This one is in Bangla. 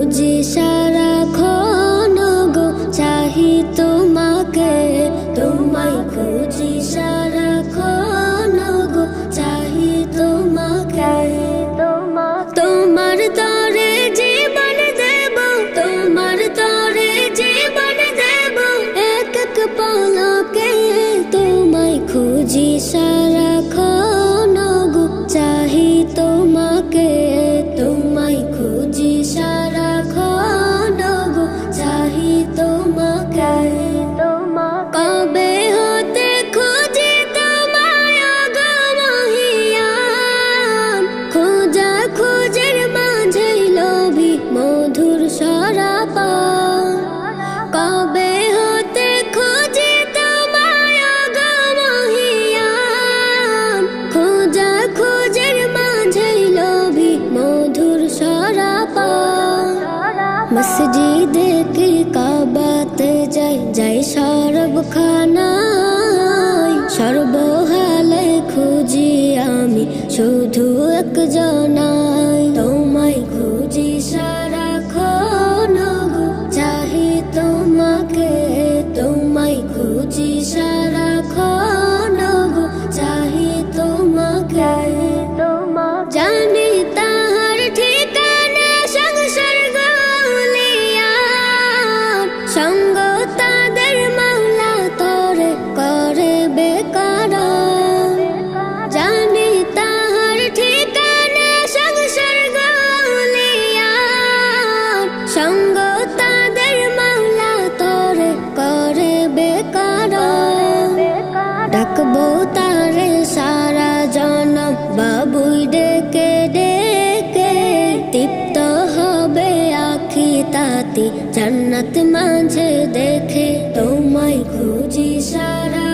খুঁজি সারাক্ষণ গো চাহি তোমাকে, তোমায় খুঁজি সারাক্ষণ গো চাহি তোমাকে। তোমার তরে জীবন দেব, তোমার তরে জীবন দেব এক এক পলকে। তোমায় খুঁজি সারাক্ষণ গো চাহি তোমাকে, তোমায় খুঁজি সারাক্ষণ গো চাহি তোমাকে। কবে হতে খুঁজি তোমায় গো মহিয়ান, খোঁজা খোঁজের মাঝে লোভী মধুর সরাপান। কবে হতে খুঁজি তোমায় গো মহিয়ান, খোঁজা খোঁজের মাঝে লোভী মধুর সরাপান। মসজিদে কি কাবাতে যাই যাই সরবখানায়, সর্বহালে খুঁজি আমি শুধু একজনাই। তোমায় খুঁজি সারাক্ষণ গো চাহি তোমাকে, তোমায় খুঁজি সারাক্ষণ গো চাহি তোমাকে। জানি তাহার ঠিকানা সংসার গলিয়ার, সঙ্গ তাদের মাওলা তোরে করে বেকার। জানি তাহার ঠিকানা সংসার গলিয়ার, সঙ্গ তাদের মাওলা তোরে করে বেকার। ডাকবো তারে সারা জনম বাবুই ডেকে ডেকে, তৃপ্ত হবে আখি তাতি জান্নাত মাঝে দেখে। তোমায় খুঁজি সারা